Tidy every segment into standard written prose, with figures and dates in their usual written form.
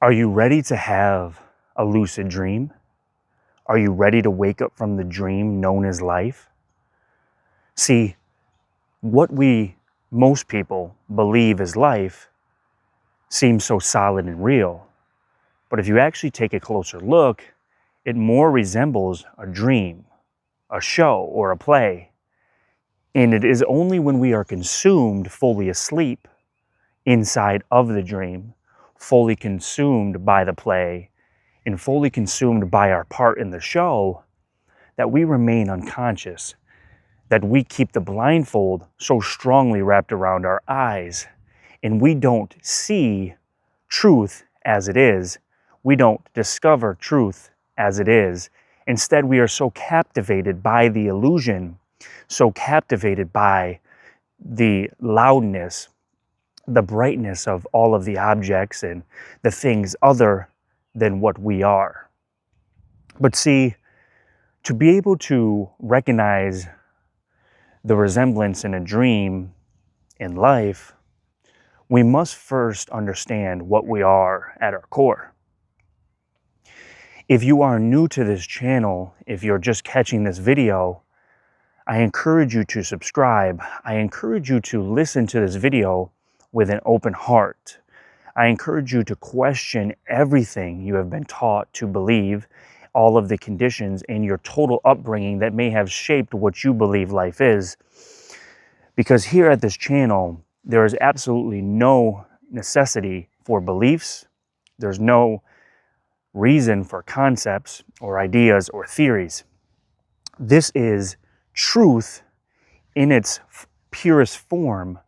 Are you ready to have a lucid dream? Are you ready to wake up from the dream known as life? See, what most people believe is life seems so solid and real. But if you actually take a closer look, it more resembles a dream, a show, or a play. And it is only when we are consumed fully asleep inside of the dream, fully consumed by the play, and fully consumed by our part in the show, that we remain unconscious, that we keep the blindfold so strongly wrapped around our eyes, and we don't see truth as it is. We don't discover truth as it is. Instead, we are so captivated by the illusion, so captivated by the loudness, the brightness of all of the objects and the things other than what we are. But see, to be able to recognize the resemblance in a dream in life, we must first understand what we are at our core. If you are new to this channel, if you're just catching this video, I encourage you to subscribe. I encourage you to listen to this video with an open heart. I encourage you to question everything you have been taught to believe, all of the conditions in your total upbringing that may have shaped what you believe life is. Because here at this channel, there is absolutely no necessity for beliefs. There's no reason for concepts or ideas or theories. This is truth in its purest form,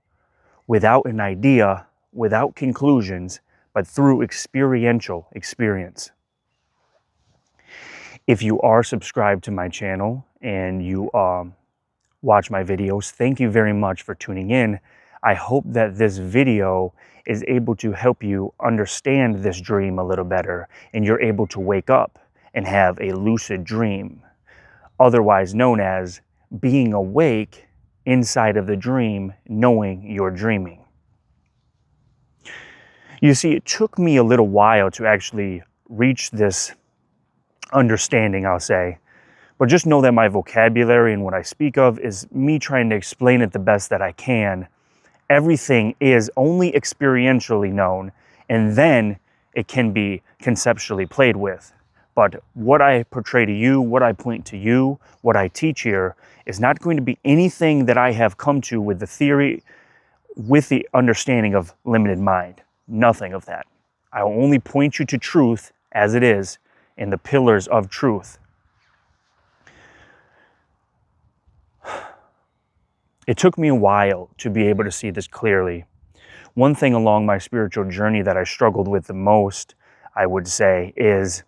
without an idea, without conclusions, but through experiential experience. If you are subscribed to my channel and you watch my videos, thank you very much for tuning in. I hope that this video is able to help you understand this dream a little better, and you're able to wake up and have a lucid dream, otherwise known as being awake inside of the dream, knowing you're dreaming. You see, it took me a little while to actually reach this understanding, I'll say. But just know that my vocabulary and what I speak of is me trying to explain it the best that I can. Everything is only experientially known, and then it can be conceptually played with. But what I portray to you, what I point to you, what I teach here is not going to be anything that I have come to with the theory, with the understanding of limited mind. Nothing of that. I will only point you to truth as it is in the pillars of truth. It took me a while to be able to see this clearly. One thing along my spiritual journey that I struggled with the most, I would say, is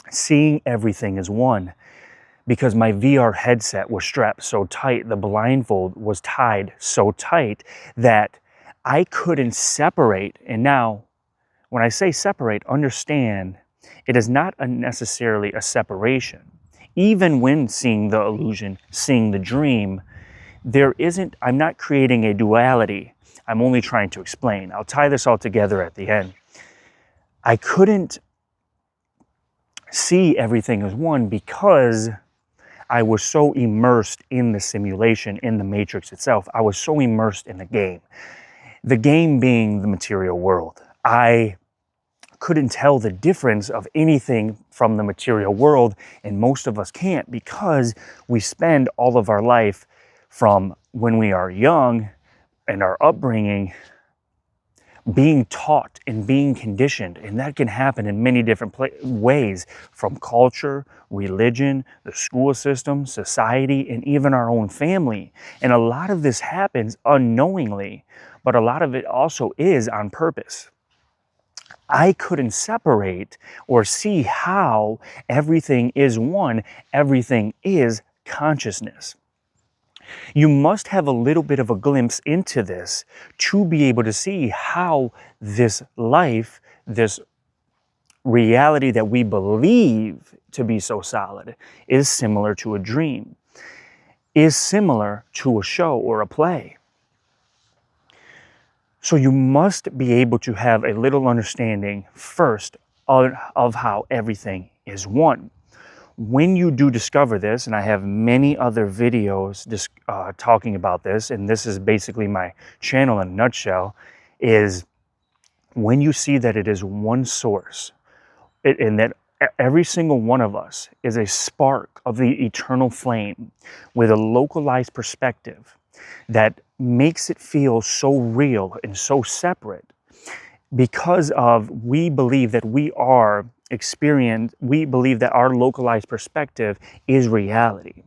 seeing everything as one. Because my VR headset was strapped so tight, the blindfold was tied so tight that I couldn't separate. And now, when I say separate, understand, it is not necessarily a separation. Even when seeing the illusion, seeing the dream, I'm not creating a duality. I'm only trying to explain. I'll tie this all together at the end. I couldn't see everything as one because I was so immersed in the simulation, in the matrix itself. I was so immersed in the game. The game being the material world. I couldn't tell the difference of anything from the material world, and most of us can't because we spend all of our life from when we are young and our upbringing being taught and being conditioned. And that can happen in many different ways, from culture, religion, the school system, society, and even our own family. And a lot of this happens unknowingly, but a lot of it also is on purpose. I couldn't separate or see how everything is one, everything is consciousness. You must have a little bit of a glimpse into this to be able to see how this life, this reality that we believe to be so solid, is similar to a dream, is similar to a show or a play. So you must be able to have a little understanding first of how everything is one. When you do discover this, and I have many other videos talking about this, and this is basically my channel in a nutshell, is when you see that it is one source, and that every single one of us is a spark of the eternal flame with a localized perspective that makes it feel so real and so separate, because of we believe that we believe that our localized perspective is reality,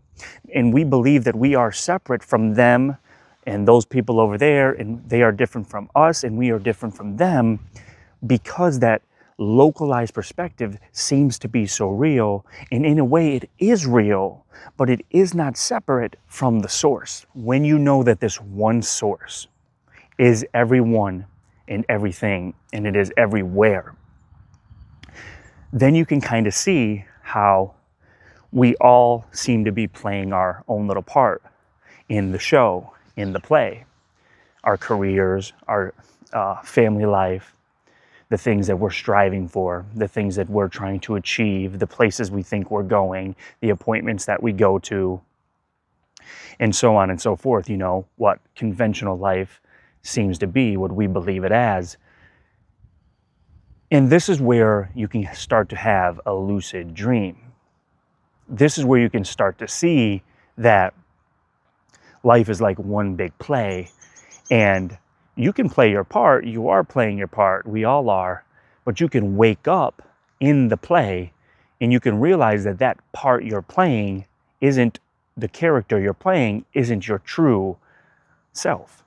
and we believe that we are separate from them and those people over there, and they are different from us and we are different from them, because that localized perspective seems to be so real. And in a way it is real, but it is not separate from the source. When you know that this one source is everyone and everything, and it is everywhere, then you can kind of see how we all seem to be playing our own little part in the show, in the play, our careers, our family life, the things that we're striving for, the things that we're trying to achieve, the places we think we're going, the appointments that we go to, and so on and so forth. You know, what conventional life seems to be, what we believe it as. And this is where you can start to have a lucid dream. This is where you can start to see that life is like one big play, and you can play your part. You are playing your part. We all are. But you can wake up in the play, and you can realize that that part you're playing isn't the character you're playing, isn't your true self.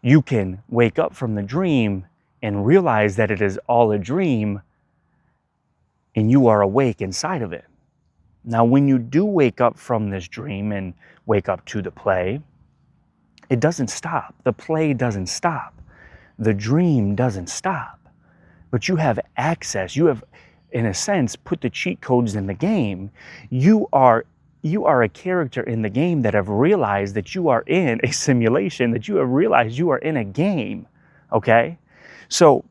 You can wake up from the dream and realize that it is all a dream, and you are awake inside of it. Now, when you do wake up from this dream and wake up to the play, it doesn't stop. The play doesn't stop. The dream doesn't stop. But you have access. You have, in a sense, put the cheat codes in the game. You are a character in the game that have realized that you are in a simulation, that you have realized you are in a game, okay? So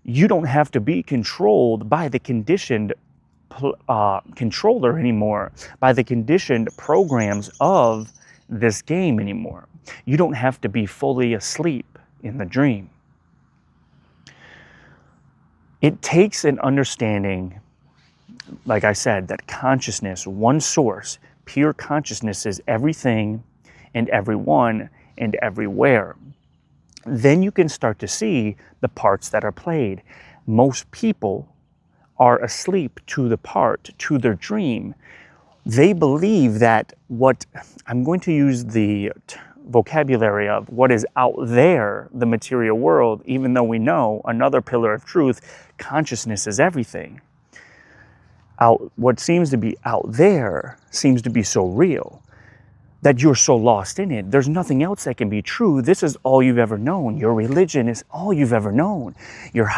you don't have to be controlled by the conditioned controller anymore, by the conditioned programs of this game anymore. You don't have to be fully asleep in the dream. It takes an understanding, like I said, that consciousness, one source, pure consciousness is everything and everyone and everywhere. Then you can start to see the parts that are played. Most people are asleep to the part, to their dream. They believe that what, I'm going to use the vocabulary of what is out there, the material world, even though we know another pillar of truth, consciousness is everything. What seems to be out there seems to be so real that you're so lost in it. There's nothing else that can be true. This is all you've ever known. Your religion is all you've ever known. Your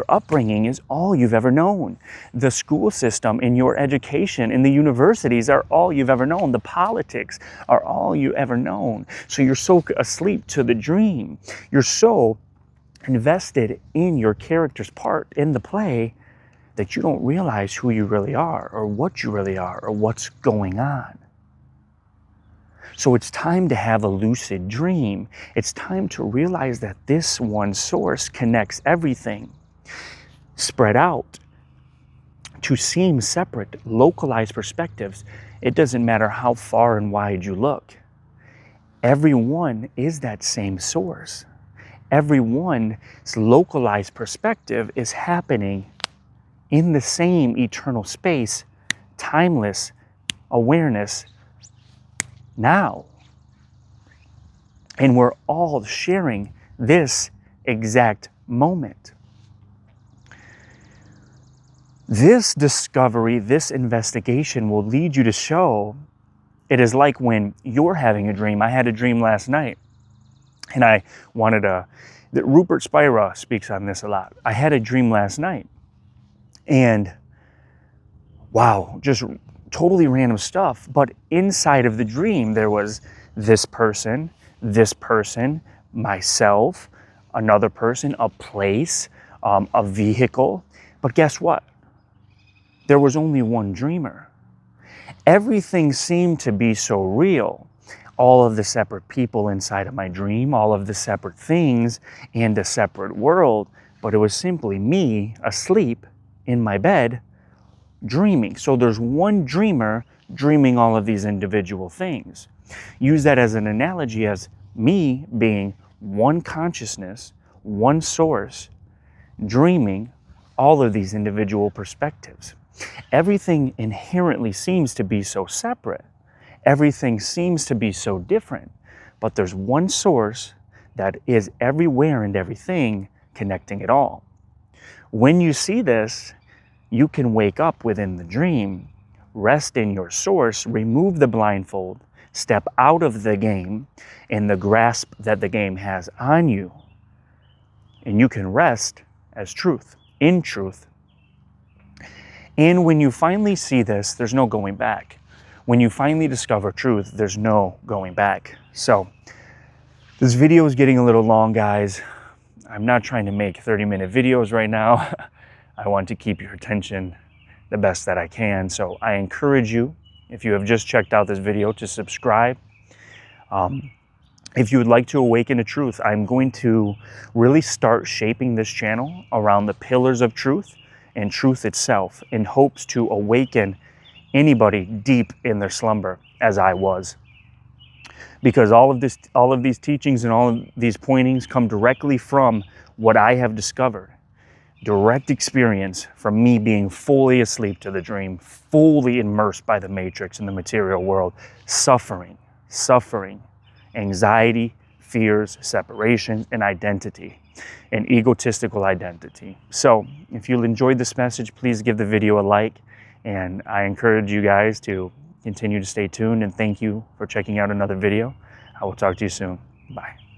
upbringing is all you've ever known. The school system and your education in the universities are all you've ever known. The politics are all you ever known. So you're so asleep to the dream. You're so invested in your character's part in the play that you don't realize who you really are, or what you really are, or what's going on. So it's time to have a lucid dream. It's time to realize that this one source connects everything, spread out to seem separate, localized perspectives. It doesn't matter how far and wide you look. Everyone is that same source. Everyone's localized perspective is happening in the same eternal space, timeless awareness now. And we're all sharing this exact moment. This discovery, this investigation will lead you to show it is like when you're having a dream. I had a dream last night, and I wanted that Rupert Spira speaks on this a lot. I had a dream last night, and wow, just totally random stuff. But inside of the dream, there was this person, myself, another person, a place, a vehicle. But guess what? There was only one dreamer. Everything seemed to be so real. All of the separate people inside of my dream, all of the separate things and a separate world, but it was simply me asleep in my bed dreaming. So there's one dreamer dreaming all of these individual things. Use that as an analogy as me being one consciousness, one source, dreaming all of these individual perspectives. Everything inherently seems to be so separate. Everything seems to be so different, but there's one source that is everywhere and everything, connecting it all. When you see this, you can wake up within the dream, rest in your source, remove the blindfold, step out of the game and the grasp that the game has on you, and you can rest as truth, in truth. And when you finally see this, there's no going back. When you finally discover truth, there's no going back. So this video is getting a little long, guys. I'm not trying to make 30-minute videos right now. I want to keep your attention the best that I can. So I encourage you, if you have just checked out this video, to subscribe. If you would like to awaken to truth, I'm going to really start shaping this channel around the pillars of truth and truth itself in hopes to awaken anybody deep in their slumber as I was. Because all of these teachings and all of these pointings come directly from what I have discovered. Direct experience from me being fully asleep to the dream, fully immersed by the matrix in the material world, suffering, anxiety, fears, separation, and identity, an egotistical identity. So if you enjoyed this message, please give the video a like, and I encourage you guys to continue to stay tuned, and thank you for checking out another video. I will talk to you soon. Bye.